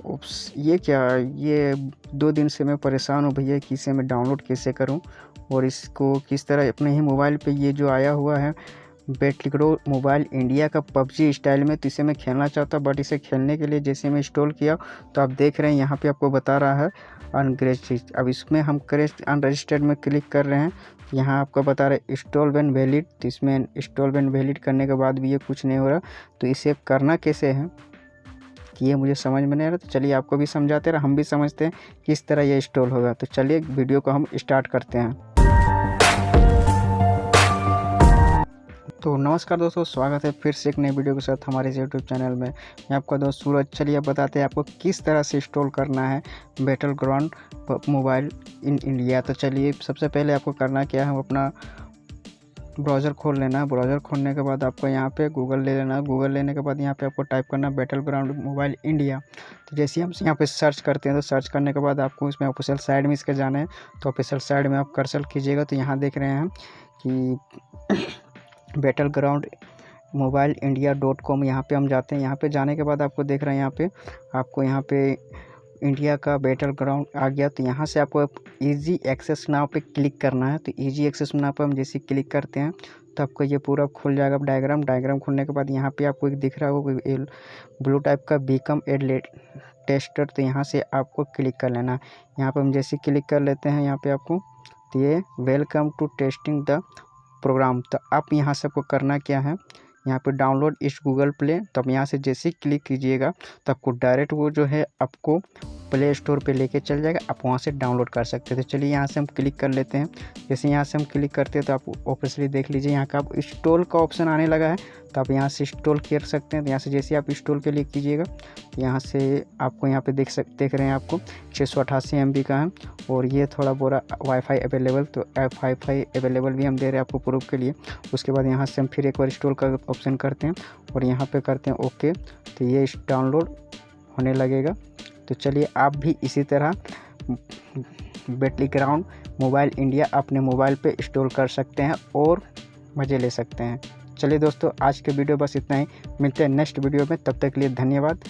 उप्स, ये क्या, ये 2 दिन से मैं परेशान हूँ भैया कि इसे मैं डाउनलोड कैसे करूँ और इसको किस तरह अपने ही मोबाइल पे ये जो आया हुआ है बैटलग्राउंड मोबाइल इंडिया का पबजी स्टाइल में, तो इसे मैं खेलना चाहता, बट इसे खेलने के लिए जैसे मैं इंस्टॉल किया तो आप देख रहे हैं यहाँ पे आपको बता रहा है अनरजिस्टर्ड। अब इसमें हम अनरजिस्टर्ड में क्लिक कर रहे हैं, यहाँ आपको बता रहा है इंस्टॉल व्हेन वैलिड, तो इसमें इंस्टॉल व्हेन वैलिड करने के बाद भी ये कुछ नहीं हो रहा। तो इसे करना कैसे है कि ये मुझे समझ में नहीं आ रहा, तो चलिए आपको भी समझाते हैं, हम भी समझते हैं किस तरह ये इंस्टॉल होगा। तो चलिए वीडियो को हम स्टार्ट करते हैं। तो नमस्कार दोस्तों, स्वागत है फिर से एक नई वीडियो के साथ हमारे यूट्यूब चैनल में। मैं आपका दोस्त सूरज। चलिए बताते हैं आपको किस तरह से इंस्टॉल करना है बैटलग्राउंड मोबाइल इन इंडिया। तो चलिए सबसे पहले आपको करना क्या है, हम अपना ब्राउज़र खोल लेना है। ब्राउज़र खोलने के बाद आपको यहाँ पे गूगल ले लेना है। गूगल लेने के बाद यहाँ पे आपको टाइप करना है बैटलग्राउंड मोबाइल इंडिया। तो जैसे हम यहाँ पे सर्च करते हैं, तो सर्च करने के बाद आपको इसमें ऑफिशियल साइड में इसके जाना है। तो ऑफिशियल साइड में आप कर्सर कीजिएगा, तो यहाँ देख रहे हैं कि बैटलग्राउंड मोबाइल इंडिया .com, यहाँ पे हम जाते हैं। यहाँ पे जाने के बाद आपको देख रहे हैं यहाँ पे इंडिया का बैटलग्राउंड आ गया। तो यहाँ से आपको इजी एक्सेस नाउ पे क्लिक करना है। तो इजी एक्सेस नाउ पे हम जैसे क्लिक करते हैं तो आपको ये पूरा खुल जाएगा डायग्राम खुलने के बाद यहाँ पे आपको एक दिख रहा होगा ब्लू टाइप का बिकम ए टेस्टर। तो यहाँ से आपको क्लिक कर लेना। यहाँ पे हम जैसे क्लिक कर लेते हैं, यहाँ पे आपको तो ये welcome to testing the program. तो आप यहाँ से आपको करना क्या है, यहाँ पे डाउनलोड इस गूगल प्ले। तो आप यहाँ से जैसे ही क्लिक कीजिएगा तो आपको डायरेक्ट वो जो है आपको प्ले स्टोर पे लेके चल जाएगा, आप वहाँ से डाउनलोड कर सकते हैं। तो चलिए यहाँ से हम क्लिक कर लेते हैं। जैसे यहाँ से हम क्लिक करते हैं तो आप ऑफिशियली देख लीजिए यहाँ का आप इंस्टॉल का ऑप्शन आने लगा है। तो आप यहाँ से इंस्टॉल कर सकते हैं। तो यहाँ से जैसे आप इंस्टॉल के लिए कीजिएगा तो यहाँ से आपको यहाँ पे देख रहे हैं आपको 688 MB का है और ये थोड़ा बोरा वाईफाई अवेलेबल। तो वाईफाई अवेलेबल भी हम दे रहे हैं आपको प्रूफ के लिए। उसके बाद यहाँ से हम फिर एक बार इंस्टॉल का ऑप्शन करते हैं और यहाँ पे करते हैं ओके। तो ये डाउनलोड होने लगेगा। तो चलिए आप भी इसी तरह बैटलग्राउंड मोबाइल इंडिया अपने मोबाइल पे इंस्टॉल कर सकते हैं और मज़े ले सकते हैं। चलिए दोस्तों, आज के वीडियो बस इतना ही। मिलते हैं नेक्स्ट वीडियो में, तब तक के लिए धन्यवाद।